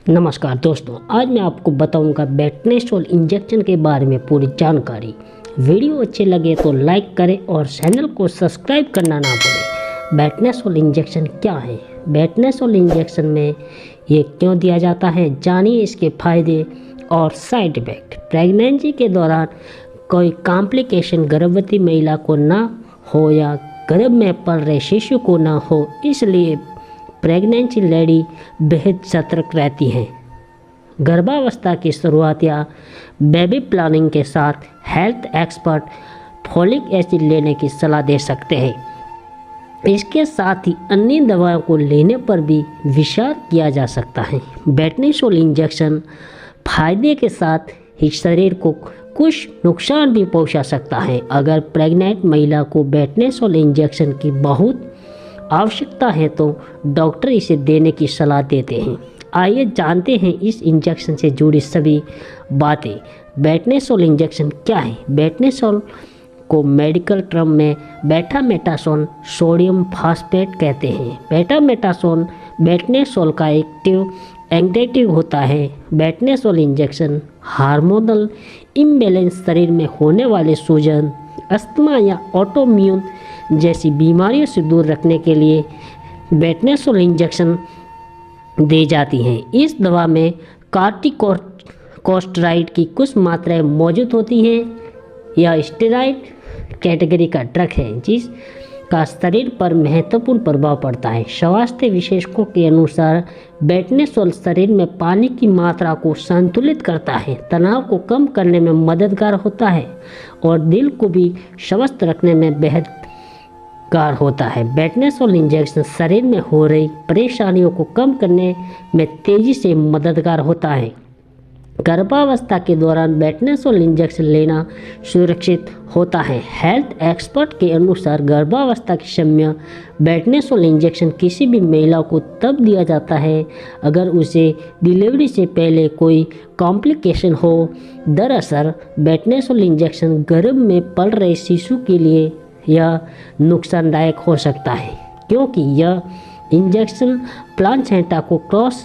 नमस्कार दोस्तों, आज मैं आपको बताऊंगा बेटनेसोल इंजेक्शन के बारे में पूरी जानकारी। वीडियो अच्छे लगे तो लाइक करें और चैनल को सब्सक्राइब करना ना भूलें। बेटनेसोल इंजेक्शन क्या है? बेटनेसोल इंजेक्शन में ये क्यों दिया जाता है, जानिए इसके फायदे और साइड इफ़ेक्ट। प्रेगनेंसी के दौरान कोई कॉम्प्लिकेशन गर्भवती महिला को ना हो या गर्भ में पल रहे शिशु को ना हो, इसलिए प्रेगनेंसी लेडी बेहद सतर्क रहती हैं। गर्भावस्था की शुरुआत या बेबी प्लानिंग के साथ हेल्थ एक्सपर्ट फोलिक एसिड लेने की सलाह दे सकते हैं। इसके साथ ही अन्य दवाओं को लेने पर भी विचार किया जा सकता है। बेटनेसोल इंजेक्शन फायदे के साथ ही शरीर को कुछ नुकसान भी पहुंचा सकता है। अगर प्रेग्नेंट महिला को बेटनेसोल इंजेक्शन की बहुत आवश्यकता है तो डॉक्टर इसे देने की सलाह देते हैं। आइए जानते हैं इस इंजेक्शन से जुड़ी सभी बातें। बेटनेसोल इंजेक्शन क्या है? बेटनेसोल को मेडिकल टर्म में बेटामेटासोन सोडियम फॉस्फेट कहते हैं। बेटामेटासोन बेटनेसोल का एक्टिव एंग्रेटिव होता है। बेटनेसोल इंजेक्शन हार्मोनल इम्बैलेंस, शरीर में होने वाले सूजन, अस्थमा या ऑटोइम्यून जैसी बीमारियों से दूर रखने के लिए बेटनेसोल इंजेक्शन दी जाती हैं। इस दवा में कॉर्टिकोस्टेरॉइड की कुछ मात्राएं मौजूद होती हैं। यह स्टेरॉइड कैटेगरी का ड्रग है जिसका शरीर पर महत्वपूर्ण प्रभाव पड़ता है। स्वास्थ्य विशेषज्ञों के अनुसार बेटनेसोल शरीर में पानी की मात्रा को संतुलित करता है, तनाव को कम करने में मददगार होता है और दिल को भी स्वस्थ रखने में बेहद कार होता है। बेटनेसोल इंजेक्शन शरीर में हो रही परेशानियों को कम करने में तेजी से मददगार होता है। गर्भावस्था के दौरान बेटनेसोल इंजेक्शन लेना सुरक्षित होता है। हेल्थ एक्सपर्ट के अनुसार गर्भावस्था के समय बेटनेसोल इंजेक्शन किसी भी महिला को तब दिया जाता है अगर उसे डिलीवरी से पहले कोई कॉम्प्लिकेशन हो। दरअसल बेटनेसोल इंजेक्शन गर्भ में पल रहे शिशु के लिए यह नुकसानदायक हो सकता है क्योंकि यह इंजेक्शन प्लासेंटा को क्रॉस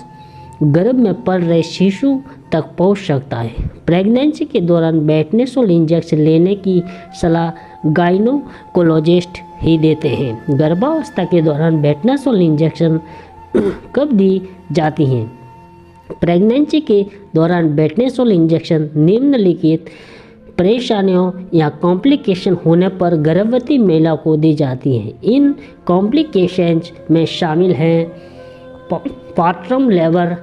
गर्भ में पल रहे शिशु तक पहुंच सकता है। प्रेगनेंसी के दौरान बेटनेसोल इंजेक्शन लेने की सलाह गायनोकोलॉजिस्ट ही देते हैं। गर्भावस्था के दौरान बेटनेसोल इंजेक्शन कब दी जाती हैं? प्रेगनेंसी के दौरान बेटनेसोल इंजेक्शन निम्नलिखित परेशानियों या कॉम्प्लिकेशन होने पर गर्भवती महिला को दी जाती हैं। इन कॉम्प्लिकेशंस में शामिल हैं पार्टम लेबर।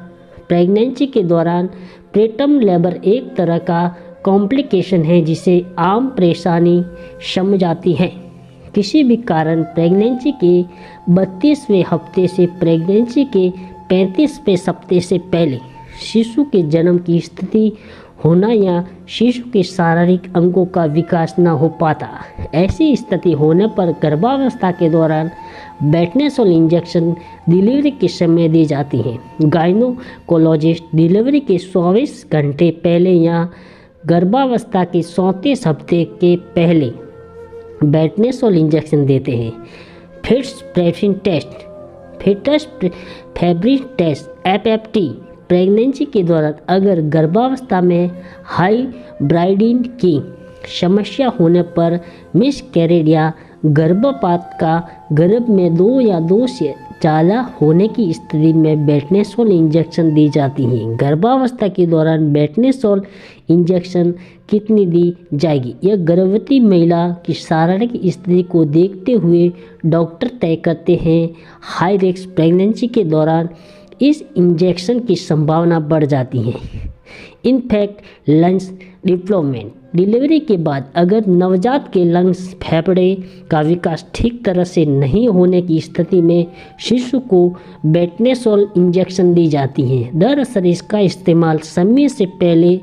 प्रेगनेंसी के दौरान प्रीटर्म लेबर एक तरह का कॉम्प्लिकेशन है जिसे आम परेशानी समझ जाती है। किसी भी कारण प्रेगनेंसी के 32वें हफ्ते से प्रेगनेंसी के 35वें हफ्ते से पहले शिशु के जन्म की स्थिति होना या शिशु के शारीरिक अंगों का विकास न हो पाता। ऐसी स्थिति होने पर गर्भावस्था के दौरान बेटनेसोल इंजेक्शन डिलीवरी के समय दी जाती हैं। गायनोकोलॉजिस्ट डिलीवरी के 24 घंटे पहले या गर्भावस्था के 34 हफ्ते के पहले बेटनेसोल इंजेक्शन देते हैं। Fetal fibrin test, fetal fibrin test FFT। Pregnancy के दौरान अगर गर्भावस्था में हाइब्रिडिन की समस्या होने पर मिसकैरेज या गर्भपात का गर्भ में 2 या 2 से ज़्यादा होने की स्थिति में बेटनेसोल इंजेक्शन दी जाती हैं। गर्भावस्था के दौरान बेटनेसोल इंजेक्शन कितनी दी जाएगी, यह गर्भवती महिला की शारीरिक स्थिति को देखते हुए डॉक्टर तय करते हैं। हाई रिस्क प्रेगनेंसी के दौरान इस इंजेक्शन की संभावना बढ़ जाती है। इनफैक्ट लंग्स डेवलपमेंट, डिलीवरी के बाद अगर नवजात के लंग्स फेफड़े का विकास ठीक तरह से नहीं होने की स्थिति में शिशु को बेटनेसोल इंजेक्शन दी जाती है। दरअसल इसका इस्तेमाल समय से पहले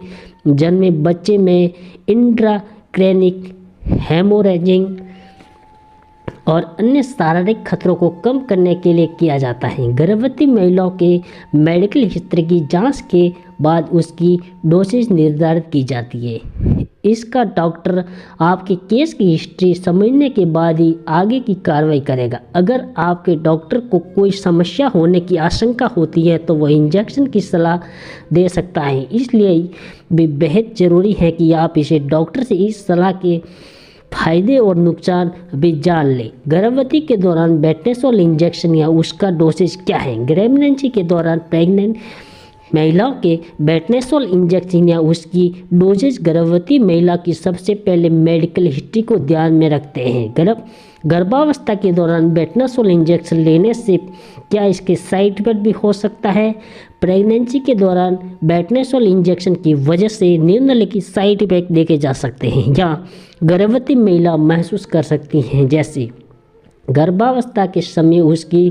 जन्मे बच्चे में इंट्राक्रैनिक हेमोरेजिंग और अन्य शारीरिक खतरों को कम करने के लिए किया जाता है। गर्भवती महिलाओं के मेडिकल हिस्ट्री की जांच के बाद उसकी डोसेज निर्धारित की जाती है। इसका डॉक्टर आपके केस की हिस्ट्री समझने के बाद ही आगे की कार्रवाई करेगा। अगर आपके डॉक्टर को कोई समस्या होने की आशंका होती है तो वह इंजेक्शन की सलाह दे सकता है, इसलिए भी बेहद ज़रूरी है कि आप इसे डॉक्टर से इस सलाह के फायदे और नुकसान भी जान लें। गर्भवती के दौरान बेटनेसोल इंजेक्शन या उसका डोसेज क्या है? प्रेगनेंसी के दौरान प्रेग्नेंट महिलाओं के बेटनेसोल इंजेक्शन या उसकी डोजेज गर्भवती महिला की सबसे पहले मेडिकल हिस्ट्री को ध्यान में रखते हैं। गर्भावस्था के दौरान बेटनेसोल इंजेक्शन लेने से क्या इसके साइड इफेक्ट भी हो सकता है? प्रेगनेंसी के दौरान बेटनेसोल इंजेक्शन की वजह से निम्नलिखित साइड इफेक्ट देखे जा सकते हैं या गर्भवती महिला महसूस कर सकती हैं, जैसे गर्भावस्था के समय उसकी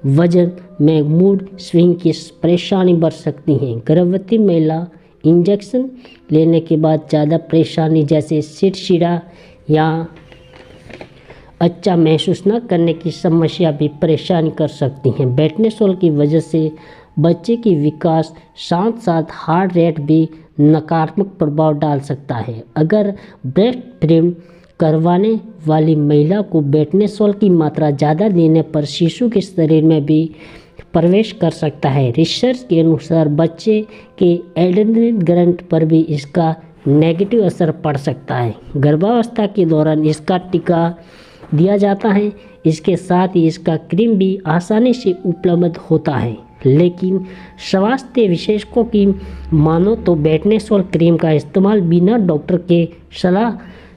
वजन में मूड स्विंग की परेशानी बढ़ सकती है। गर्भवती महिला इंजेक्शन लेने के बाद ज़्यादा परेशानी जैसे चिड़चिड़ा या अच्छा महसूस न करने की समस्या भी परेशान कर सकती हैं। बेटनेसोल की वजह से बच्चे की विकास साथ साथ हार्ट रेट भी नकारात्मक प्रभाव डाल सकता है। अगर ब्रेस्ट फीडिंग करवाने वाली महिला को बेटनेसोल की मात्रा ज़्यादा देने पर शिशु के शरीर में भी प्रवेश कर सकता है। रिसर्च के अनुसार बच्चे के एड्रेनल ग्रंथ पर भी इसका नेगेटिव असर पड़ सकता है। गर्भावस्था के दौरान इसका टीका दिया जाता है, इसके साथ ही इसका क्रीम भी आसानी से उपलब्ध होता है, लेकिन स्वास्थ्य विशेषज्ञों की मानो तो बेटनेसोल क्रीम का इस्तेमाल बिना डॉक्टर के सलाह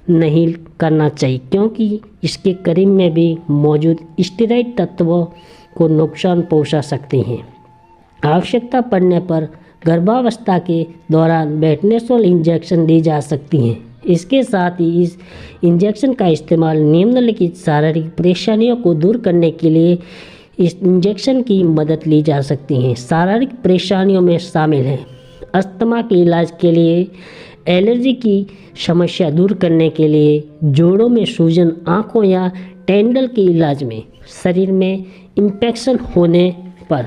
नहीं करना चाहिए, क्योंकि इसके क्रीम में भी मौजूद स्टेरॉइड तत्वों को नुकसान पहुंचा सकते हैं। आवश्यकता पड़ने पर गर्भावस्था के दौरान बेटनेसोल इंजेक्शन दी जा सकती हैं। इसके साथ ही इस इंजेक्शन का इस्तेमाल निम्नलिखित शारीरिक परेशानियों को दूर करने के लिए इस इंजेक्शन की मदद ली जा सकती है। शारीरिक परेशानियों में शामिल हैं अस्थमा के इलाज के लिए, एलर्जी की समस्या दूर करने के लिए, जोड़ों में सूजन, आँखों या टेंडल के इलाज में, शरीर में इन्फेक्शन होने पर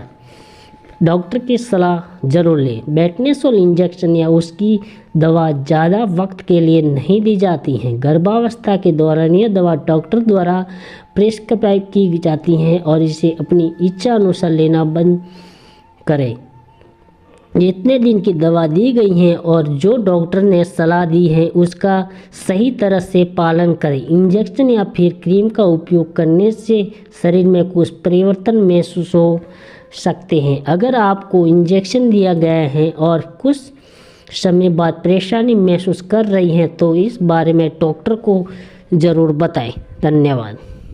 डॉक्टर की सलाह जरूर लें। बेटनेसोल इंजेक्शन या उसकी दवा ज़्यादा वक्त के लिए नहीं दी जाती हैं। गर्भावस्था के दौरान यह दवा डॉक्टर द्वारा प्रिस्क्राइब की जाती हैं और इसे अपनी इच्छा अनुसार लेना बंद करें। जितने दिन की दवा दी गई है और जो डॉक्टर ने सलाह दी है उसका सही तरह से पालन करें। इंजेक्शन या फिर क्रीम का उपयोग करने से शरीर में कुछ परिवर्तन महसूस हो सकते हैं। अगर आपको इंजेक्शन दिया गया है और कुछ समय बाद परेशानी महसूस कर रही हैं तो इस बारे में डॉक्टर को ज़रूर बताएं। धन्यवाद।